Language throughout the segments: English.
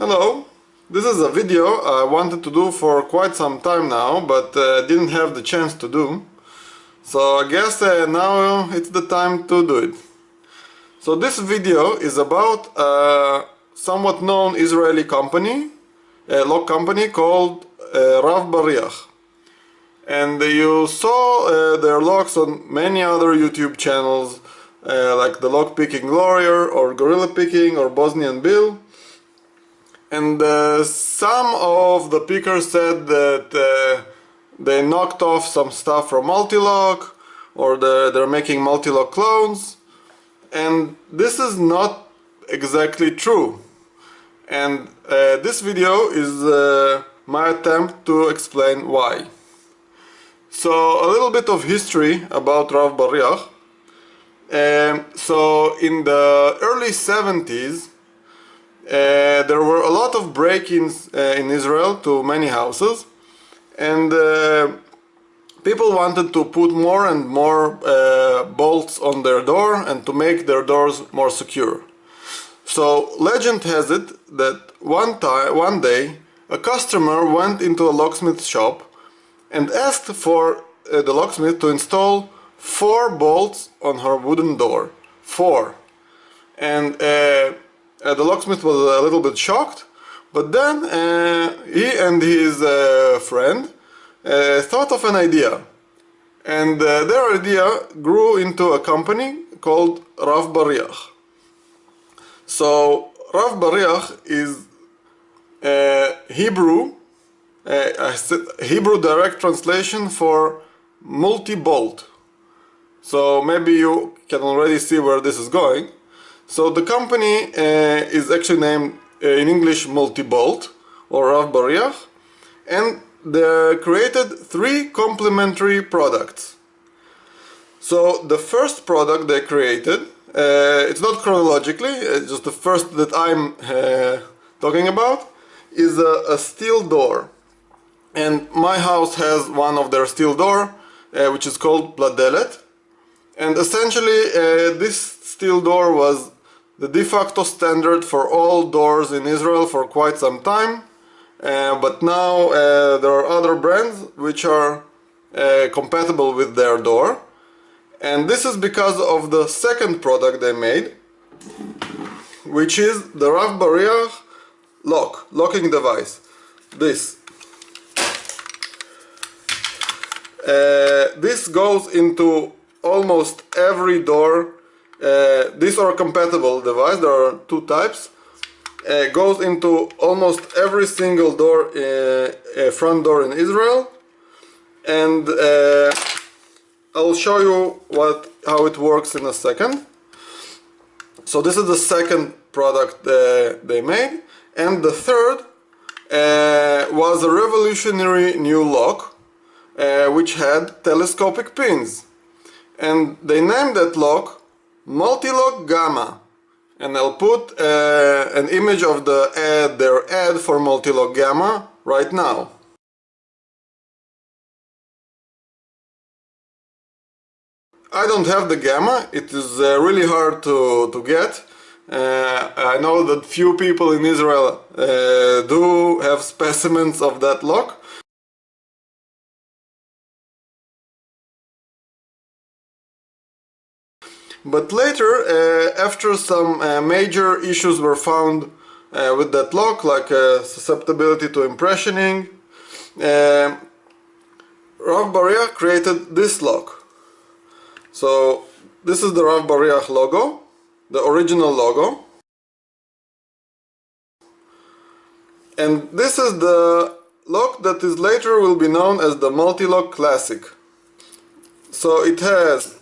Hello, this is a video I wanted to do for quite some time now, but didn't have the chance to do. So I guess now it's the time to do it. So this video is about a somewhat known Israeli company, a lock company called Rav-Bariach. And you saw their locks on many other YouTube channels, like the Lock Picking Warrior or Gorilla Picking or Bosnian Bill. And some of the pickers said that they knocked off some stuff from Mul-T-Lock, or they're making Mul-T-Lock clones, and this is not exactly true. And this video is my attempt to explain why. So a little bit of history about Rav-Bariach. So in the early 70s, there were a lot of break-ins in Israel to many houses, and people wanted to put more and more bolts on their door and to make their doors more secure. So legend has it that one day a customer went into a locksmith shop and asked for the locksmith to install 4 bolts on her wooden door. 4. And the locksmith was a little bit shocked, but then he and his friend thought of an idea, and their idea grew into a company called Rav-Bariach. So Rav-Bariach is Hebrew direct translation for multi-bolt. So maybe you can already see where this is going. So the company is actually named in English Mul-T-Bolt or Rav-Bariach, and they created 3 complementary products. So the first product they created, it's not chronologically, it's just the first that I'm talking about, is a steel door. And my house has one of their steel door, which is called Pladelet. And essentially this steel door was the de facto standard for all doors in Israel for quite some time, but now there are other brands which are compatible with their door, and this is because of the second product they made, which is the Rav-Bariach locking device. This goes into almost every door. These are compatible device. There are 2 types. Goes into almost every single door, front door in Israel, and I'll show you how it works in a second. So this is the second product they made, and the third was a revolutionary new lock, which had telescopic pins, and they named that lock Mul-T-Lock Gamma, and I'll put an image of their ad for Mul-T-Lock Gamma right now. I don't have the Gamma. It is really hard to get. I know that few people in Israel do have specimens of that lock. But later, after some major issues were found with that lock, like susceptibility to impressioning, Rav-Bariach created this lock. So this is the Rav-Bariach logo, the original logo, and this is the lock that is later will be known as the Mul-T-Lock Classic. So it has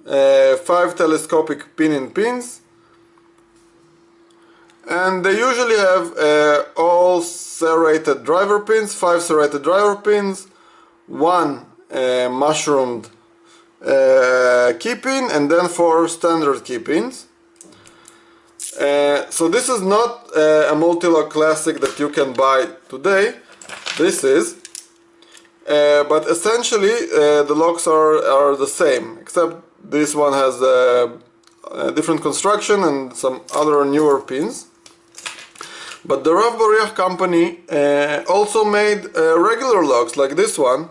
5 telescopic pins, and they usually have all serrated driver pins, 5 serrated driver pins, 1 mushroomed key pin, and then 4 standard key pins. So this is not a Mul-T-Lock Classic that you can buy today. This is, but essentially the locks are the same, except this one has a different construction and some other newer pins. But the Rav-Bariach company also made regular locks like this one.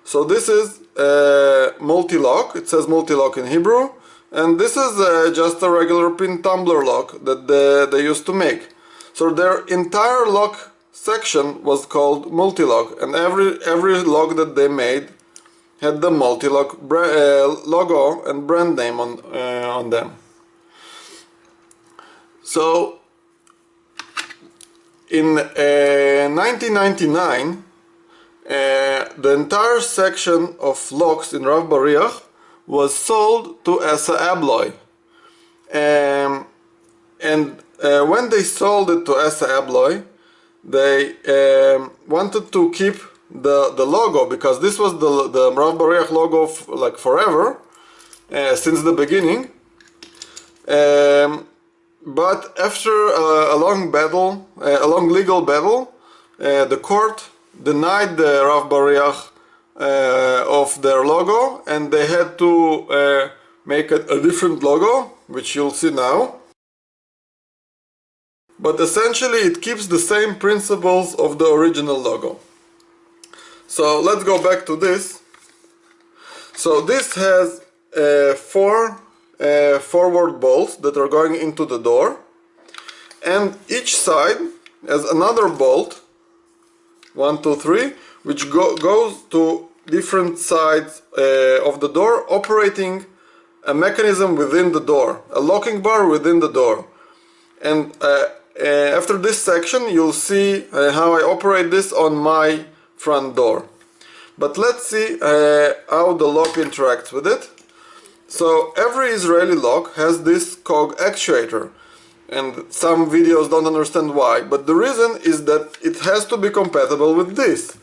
So this is Mul-T-Lock. It says Mul-T-Lock in Hebrew, and this is just a regular pin tumbler lock that they used to make. So their entire lock section was called Mul-T-Lock, and every lock that they made had the Mul-T-Lock logo and brand name on them. So in 1999, the entire section of locks in Rav-Bariach was sold to Asa Abloy. When they sold it to Asa Abloy, they wanted to keep the logo, because this was the Rav-Bariach logo like forever, since the beginning. But after a long battle, a long legal battle, the court denied the Rav-Bariach of their logo, and they had to make a different logo, which you'll see now. But essentially it keeps the same principles of the original logo. So let's go back to this. So this has four forward bolts that are going into the door, and each side has another bolt, 1, 2, 3, which goes to different sides of the door, operating a mechanism within the door, a locking bar within the door. And after this section you'll see how I operate this on my front door. But let's see how the lock interacts with it. So every Israeli lock has this cog actuator, and some videos don't understand why, but the reason is that it has to be compatible with this,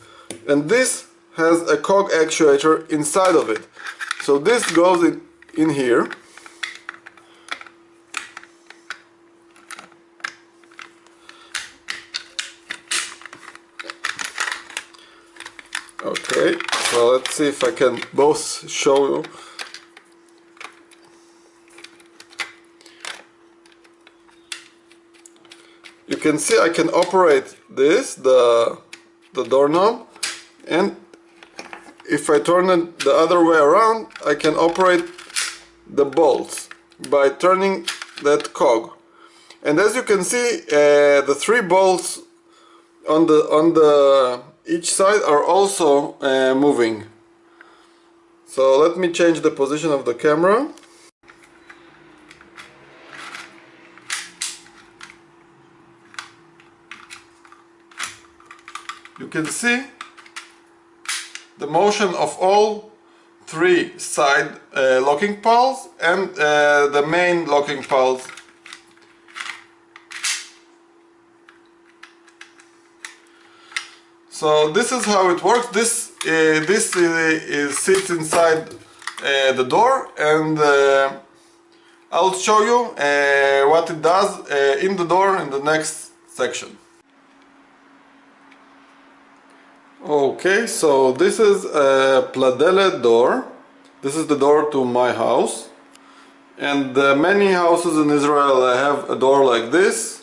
and this has a cog actuator inside of it. So this goes in here, okay, so let's see if I can both show you. You can see I can operate this, the doorknob, and if I turn it the other way around, I can operate the bolts by turning that cog. And as you can see, the 3 bolts on the each side are also moving. So let me change the position of the camera. You can see the motion of all 3 side locking pulls and the main locking pulls. So this is how it works. This sits inside the door, and I'll show you what it does in the door in the next section. Okay, so this is a Pladele door. This is the door to my house, and many houses in Israel have a door like this.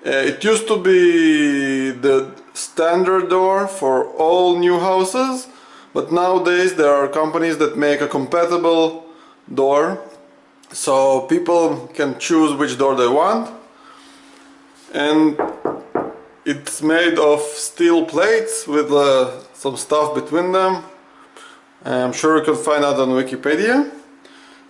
It used to be the standard door for all new houses, but nowadays there are companies that make a compatible door, so people can choose which door they want. And it's made of steel plates with some stuff between them. I'm sure you can find out on Wikipedia.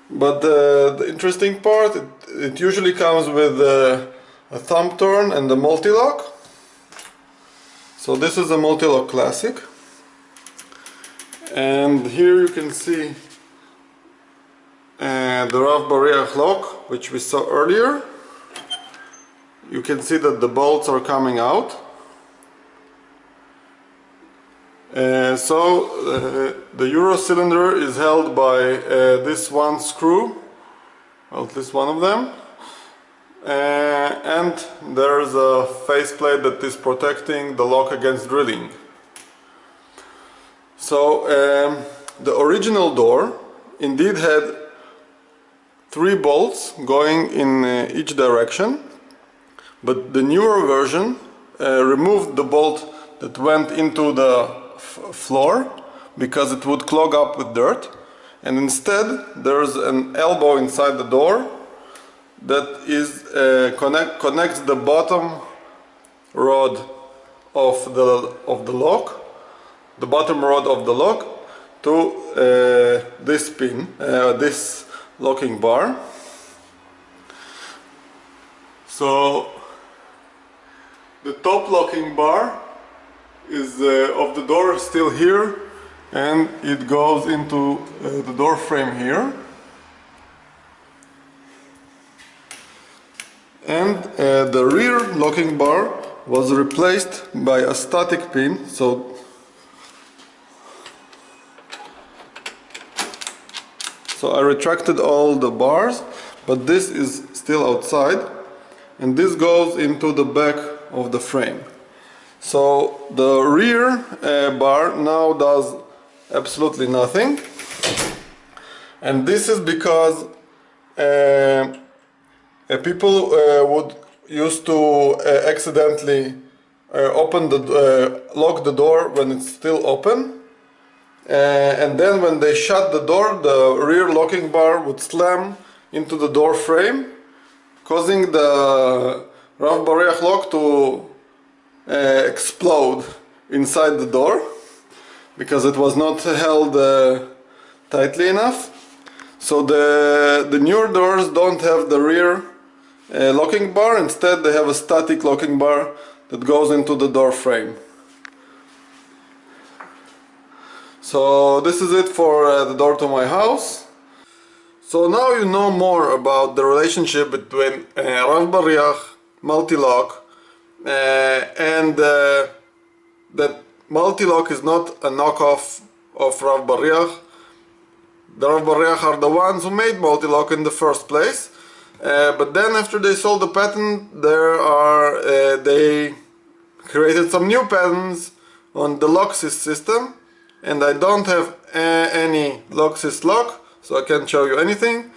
But the interesting part, it usually comes with a thumb turn and the Mul-T-Lock. So this is a Mul-T-Lock Classic. And here you can see the Rav-Bariach lock, which we saw earlier. You can see that the bolts are coming out. The Euro cylinder is held by this one screw, well, at least one of them, and there's a faceplate that is protecting the lock against drilling. So the original door indeed had 3 bolts going in each direction, But the newer version removed the bolt that went into the floor because it would clog up with dirt, and instead there's an elbow inside the door that is connects the bottom rod of the lock, the bottom rod of the lock, to this pin, this locking bar. So the top locking bar is of the door still here, and it goes into the door frame here. And the rear locking bar was replaced by a static pin. So I retracted all the bars, but this is still outside, and this goes into the back of the frame. So the rear bar now does absolutely nothing, and this is because people would used to accidentally lock the door when it's still open. And then when they shut the door, the rear locking bar would slam into the door frame, causing the Rav-Bariach lock to explode inside the door because it was not held tightly enough. So the newer doors don't have the rear locking bar. Instead they have a static locking bar that goes into the door frame. So this is it for the door to my house. So now you know more about the relationship between Rav-Bariach, Mul-T-Lock, and that Mul-T-Lock is not a knockoff of Rav-Bariach. The Rav-Bariach are the ones who made Mul-T-Lock in the first place. But then after they sold the patent, they created some new patents on the LockSys system. And I don't have any LockSys lock, so I can't show you anything.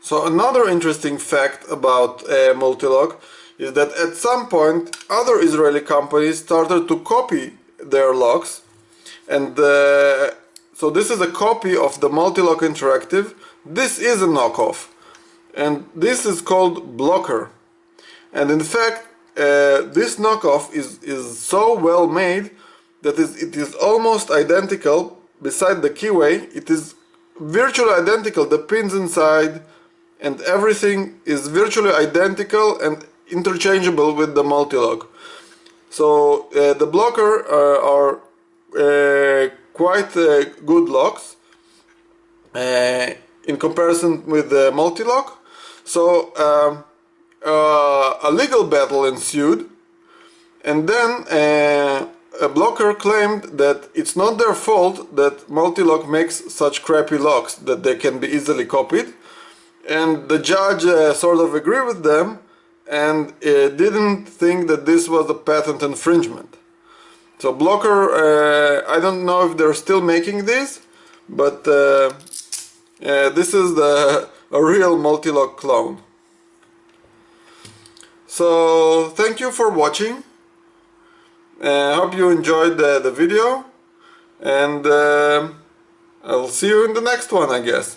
So another interesting fact about Mul-T-Lock is that at some point other Israeli companies started to copy their locks, and so this is a copy of the Mul-T-Lock Interactive. This is a knockoff, and this is called Blocker. And in fact this knockoff is so well made that it is almost identical. Beside the keyway, it is virtually identical. The pins inside and everything is virtually identical and interchangeable with the Mul-T-Lock. So the Blocker are quite good locks in comparison with the Mul-T-Lock. So a legal battle ensued, and then a Blocker claimed that it's not their fault that Mul-T-Lock makes such crappy locks, that they can be easily copied, and the judge sort of agreed with them and didn't think that this was a patent infringement. So Blocker, I don't know if they're still making this, but this is a real Mul-T-Lock clone. So thank you for watching. I hope you enjoyed the video, and I'll see you in the next one, I guess.